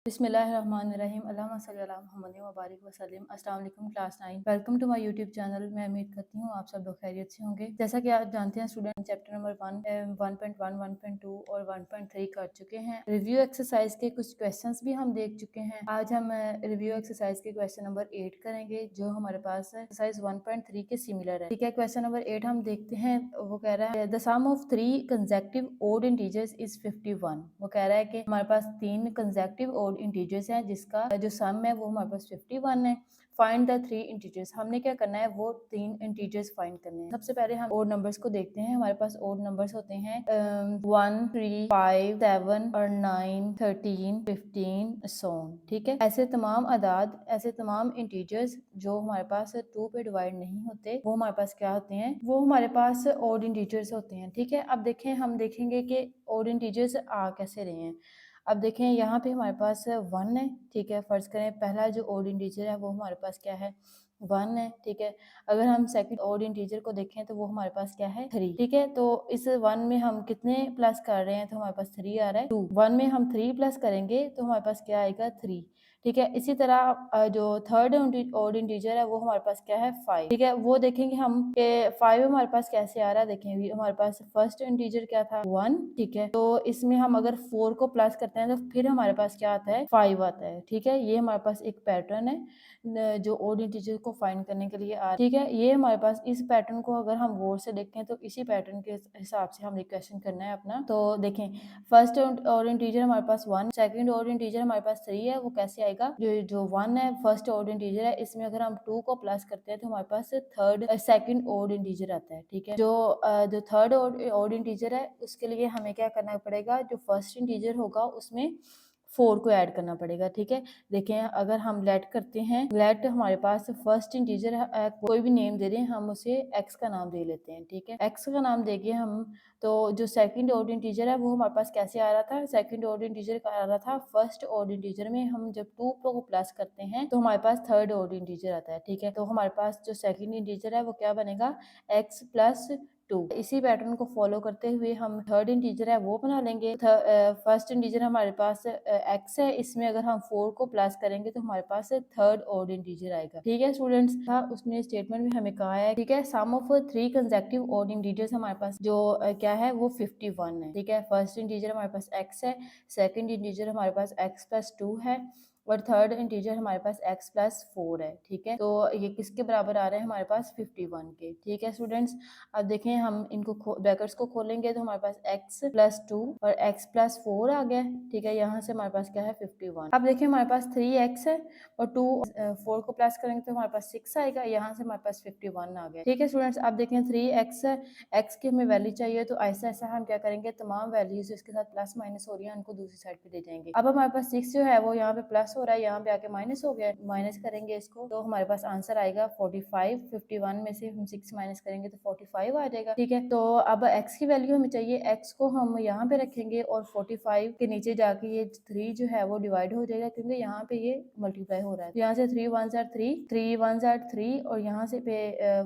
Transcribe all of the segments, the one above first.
बिस्मिल्लाहिर्रहमानिर्रहीम अल्लाहुम्मा सल्ली अला मुहम्मद व बारिक वसल्लम। अस्सलाम वालेकुम class 9, welcome to my YouTube channel. मैं उम्मीद करती हूँ आप सब लोग खैरियत से होंगे। जैसा कि आप जानते हैं स्टूडेंट, चैप्टर नंबर 1.1, 1.2 और 1.3 कर चुके हैं। रिव्यू एक्सरसाइज के कुछ क्वेश्चंस भी हम देख चुके हैं। आज हम रिव्यू एक्सरसाइज के क्वेश्चन नंबर 8 करेंगे, जो हमारे पास है एक्सरसाइज 1.3 के सिमिलर है। ठीक है, क्वेश्चन नंबर 8 हम देखते हैं। वो कह रहा है the sum of 3 consecutive odd integers is 51। वो कह रहा है कि हमारे पास 3 कंसेक्टिव ओड इंटीजर्स हैं, जिसका जो सम है वो हमारे पास 51 है। Find the 3 integers. हमने क्या करना है, वो 3 इंटीजर्स फाइंड करने हैं। सबसे पहले हम ओड नंबर्स को देखते हैं। हमारे पास ओड नंबर्स होते हैं 1, 3, 5, 7 और 9, 13, 15 सोन। ठीक है, ऐसे तमाम अदाद, ऐसे तमाम इंटीजर्स जो हमारे पास 2 पे डिवाइड नहीं होते, वो हमारे पास क्या होते हैं, वो हमारे पास ओड इंटीजर्स होते हैं। ठीक है, अब देखें, हम देखेंगे कि ओड इंटीजर्स आ कैसे रहे हैं। अब देखें, यहाँ पे हमारे पास 1 है। ठीक है, फर्ज करें पहला जो ओड इंटीजर है वो हमारे पास क्या है, 1 है। ठीक है, अगर हम सेकंड ओड इंटीजर को देखें तो वो हमारे पास क्या है, 3। ठीक है, तो इस 1 में हम कितने प्लस कर रहे हैं, तो हमारे पास 3 आ रहा है। 2 1 में हम 3 प्लस करेंगे तो हमारे पास क्या आएगा, 3। ठीक है, इसी तरह जो थर्ड ओड इंटीजर है वो हमारे पास क्या है, 5। ठीक है, वो देखेंगे हम कि 5 हमारे पास कैसे आ रहा है। देखें, हमारे पास फर्स्ट इंटीजर क्या था, 1। ठीक है, तो इसमें हम अगर 4 को प्लस करते हैं तो फिर हमारे पास क्या आता है, 5 आता है। ठीक है, ये हमारे पास एक पैटर्न है जो ओड इंटीजर को फाइंड करने के लिए आ रहा है। ठीक है, ये हमारे पास इस पैटर्न को अगर हम गौर से देखें तो इसी पैटर्न के हिसाब से हमने क्वेश्चन करना है अपना। तो देखें, फर्स्ट ओड इंटीजर हमारे पास 1, सेकंड ओड इंटीजर हमारे पास 3 है। वो कैसे आएगा, जो 1 है फर्स्ट ओड इंटीजर है, इसमें अगर हम 2 को प्लस करते हैं तो हमारे पास थर्ड सेकंड ओड इंटीजर आता है। ठीक है, जो थर्ड ओड इंटीजर है उसके लिए हमें क्या करना पड़ेगा, जो फर्स्ट इंटीजर होगा उसमें 4 को ऐड करना पड़ेगा। ठीक है, देखें, अगर हम लेट करते हैं, लेट हमारे पास फर्स्ट इंटीजर कोई भी नेम दे दें, हम उसे एक्स का नाम दे लेते हैं। ठीक है, एक्स का नाम देंगे हम, तो जो सेकंड ऑर्डर इंटीजर है वो हमारे पास कैसे आ रहा था, सेकंड ऑर्डर इंटीजर का आ रहा था फर्स्ट ऑर्डर इंटीजर में हम जब 2 को प्लस करते हैं तो हमारे पास थर्ड ऑर्डर इंटीजर आता है। ठीक है, तो हमारे पास जो सेकंड इंटीजर है वो क्या बनेगा, एक्स प्लस 2। इसी पैटर्न को फॉलो करते हुए हम थर्ड इंटीजर है वो बना लेंगे। फर्स्ट इंटीजर हमारे पास एक्स है, इसमें अगर हम 4 को प्लस करेंगे तो हमारे पास थर्ड ऑर्डर इंटीजर आएगा। ठीक है स्टूडेंट्स, था उसने स्टेटमेंट में हमें कहा है। ठीक है, सम ऑफ 3 कंसेक्टिव ऑर्डर इंटीजर्स हमारे पास जो क्या है वो 51 है। ठीक है, फर्स्ट इंटीजर हमारे पास एक्स है, सेकंड इंटीजर हमारे पास एक्स प्लस 2 है और थर्ड इंटीजर हमारे पास x प्लस 4 है। ठीक है, तो ये किसके बराबर आ रहे हैं, हमारे पास 51 के। ठीक है स्टूडेंट्स, अब देखें, हम इनको ब्रैकेट्स को खोलेंगे तो हमारे पास x प्लस 2 और x प्लस 4 आ गया। ठीक है, यहाँ से हमारे पास क्या है, 51। अब देखिए, हमारे पास 3x है और 2 4 को प्लस करेंगे तो हमारे पास 6 आएगा। यहाँ से हमारे पास 51 आ गया। ठीक है स्टूडेंट्स, अब देखें 3x है, x की हमें वैल्यू चाहिए, तो ऐसा ऐसा हम क्या करेंगे, तमाम वैल्यूज इसके साथ प्लस माइनस हो रही है उनको दूसरी साइड पे ले जाएंगे। अब हमारे पास 6 जो है वो यहाँ पे प्लस हो रहा है, यहाँ पे आके माइनस हो गया, माइनस करेंगे इसको तो हमारे पास आंसर आएगा 45। 51 में से हम 6 माइनस करेंगे तो 45 आ जाएगा। ठीक है, तो अब x की वैल्यू हमें चाहिए, x को हम यहाँ पे रखेंगे और 45 के नीचे जाके ये 3 जो है वो डिवाइड हो जाएगा, क्योंकि यहाँ पे ये मल्टीप्लाई हो रहा है। तो यहाँ से 3 1 जार 3, 3 1 जार 3 और यहाँ से पे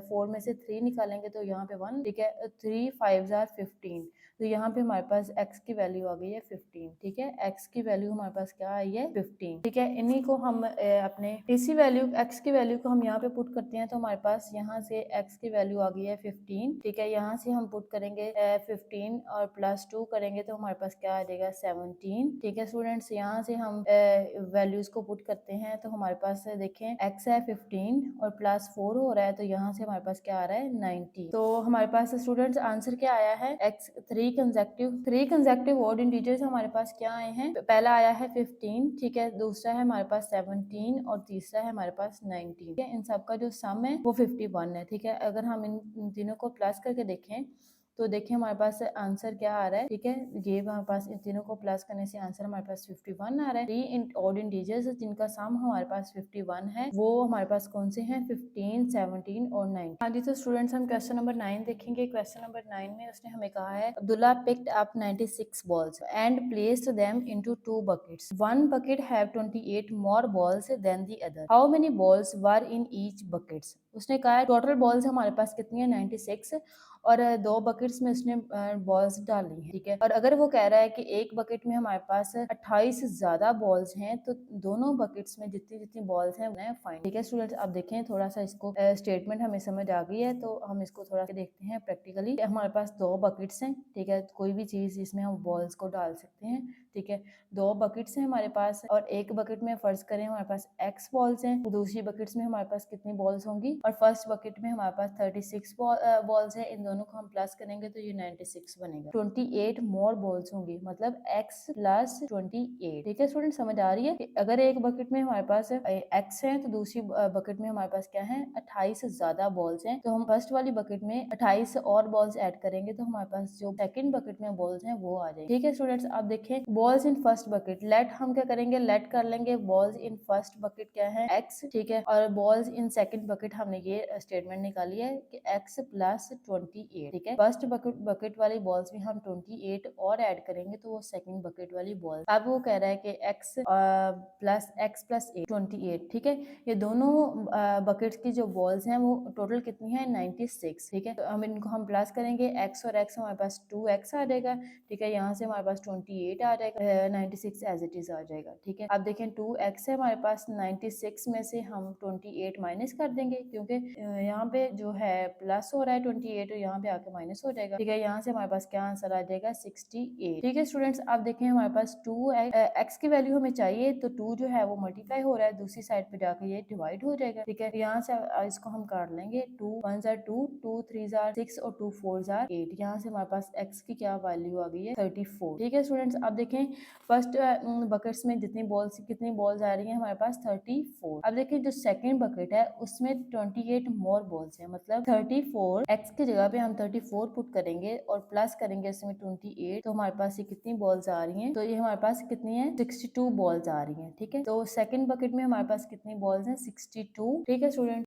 4 में से 3 निकालेंगे तो यहाँ पे 1। ठीक है, 3 5 जार 15, तो यहाँ पे हमारे पास x की वैल्यू आ गई है 15। ठीक है, x की वैल्यू हमारे पास क्या आई है, 15। ठीक है, इन्हीं को हम अपने इसी वैल्यू x की वैल्यू को हम यहाँ पे पुट करते हैं तो हमारे पास यहाँ से x की वैल्यू आ गई है 15। ठीक है, यहाँ से हम पुट करेंगे 15 और प्लस 2 करेंगे तो हमारे पास क्या आ जाएगा, 17। ठीक है स्टूडेंट्स, यहाँ से हम वैल्यूज को पुट करते हैं तो हमारे पास देखें x है 15 और प्लस 4 हो रहा है, तो यहाँ से हमारे पास क्या आ रहा है, 90। तो हमारे पास स्टूडेंट्स आंसर क्या आया है, x 3 कंसेक्टिव ऑड इंटीजर्स हमारे पास क्या आए हैं, पहला आया है 15। ठीक है, दूसरा है हमारे पास 17 और तीसरा है हमारे पास 19। ठीक है, इन सब का जो सम है वो 51 है। ठीक है, अगर हम इन तीनों को प्लस करके देखें तो देखिए हमारे पास आंसर क्या आ रहा है। ठीक है, ये हमारे पास इन तीनों को प्लस करने से आंसर हमारे पास 51 आ रहा है। 3 ऑड इंटीजर्स जिनका सम हमारे पास 51 है वो हमारे पास कौन से हैं, 15 17 और 9। हाँ जी, तो स्टूडेंट्स हम क्वेश्चन नंबर 9 देखेंगे। क्वेश्चन नंबर 9 में उसने हमें कहा है, Abdullah picked up 96 balls and placed them into 2 buckets. One bucket have 28 more balls than the other. How many balls were in each buckets? उसने कहा है टोटल बॉल्स हमारे पास कितनी है, 96, और दो बकेट्स में उसने बॉल्स डाली हैं, ठीक है। और अगर वो कह रहा है कि एक बकेट में हमारे पास 28 ज्यादा बॉल्स हैं तो दोनों बकेट्स में जितनी जितनी बॉल्स हैं उन्हें फाइंड, ठीक है स्टूडेंट्स। आप देखें थोड़ा सा इसको स्टेटमेंट हमें समझ आ गई है तो हम इसको थोड़ा सा देखते हैं प्रैक्टिकली। हमारे पास दो बकेट्स हैं, ठीक है, कोई भी चीज जिसमें हम बॉल्स को डाल सकते हैं, ठीक है। दो बकेट्स हैं हमारे पास और एक बकेट में फर्ज करें हमारे पास x बॉल्स हैं, तो दूसरी बकेट्स में हमारे पास कितनी बॉल्स होंगी, और फर्स्ट बकेट में हमारे पास 36 बॉल्स हैं। इन दोनों को हम प्लस करेंगे तो ये 96 बनेगा। 28 मोर बॉल्स होंगी, मतलब x प्लस 28, ठीक है स्टूडेंट, समझ आ रही है। अगर एक बकेट में हमारे पास x है तो दूसरी बकेट में हमारे पास क्या है, 28 ज्यादा बॉल्स हैं, तो हम फर्स्ट वाली बकेट में 28 और बॉल्स ऐड करेंगे तो हमारे पास जो सेकंड बकेट में बॉल्स हैं वो आ जाएंगे, ठीक है स्टूडेंट्स। आप देखें balls in first bucket, let हम क्या करेंगे, लेट कर लेंगे बॉल्स इन फर्स्ट बकेट क्या है, x, ठीक है, और बॉल्स इन सेकंड बकेट हमने ये स्टेटमेंट निकाली है कि x प्लस 28, ठीक है। फर्स्ट बकेट वाली बॉल्स में हम 28 और ऐड करेंगे तो वो सेकंड बकेट वाली बॉल्स, अब वो कह रहा है कि x प्लस 28, ठीक है। ये दोनों बकेट्स की जो बॉल्स हैं वो टोटल कितनी है, 96, ठीक है। तो हम प्लस करेंगे x और x, हमारे पास 2x आ जाएगा, ठीक है। यहाँ से हमारे पास 28 आ जाएगा, 96 एज इट इज आ जाएगा, ठीक है। अब देखें 2x है हमारे पास, 96 में से हम 28 माइनस कर देंगे क्योंकि यहाँ पे जो है प्लस हो रहा है 28 और यहाँ पे आके माइनस हो जाएगा, ठीक है। यहाँ से हमारे पास क्या आंसर आ जाएगा, 68, ठीक है स्टूडेंट्स। आप देखें हमारे पास 2x की वैल्यू हमें चाहिए तो 2 जो है वो मल्टीप्लाई हो रहा है, दूसरी साइड पे जाके ये डिवाइड हो जाएगा, ठीक है। यहाँ से इसको हम काट लेंगे, 2 1 जार 2, 2 3 जार 6 और 2 4 जार 8। यहाँ से हमारे पास x की क्या वैल्यू आ गई है, 34, ठीक है स्टूडेंट्स। अब देखें फर्स्ट बकेट्स में जितनी बॉल्स कितनी बॉल्स आ रही हैं हमारे पास, 34। अब देखें जो सेकंड बकेट है उसमें 28 मोर बॉल्स हैं, मतलब 34, x की जगह पे हम 34 पुट करेंगे और प्लस करेंगे इसमें 28, तो हमारे पास ये कितनी बॉल्स आ रही हैं, तो ये हमारे पास कितनी है, 62 बॉल्स आ रही हैं, ठीक है। तो सेकंड बकेट में हमारे पास कितनी बॉल्स हैं, 62, ठीक है स्टूडेंट।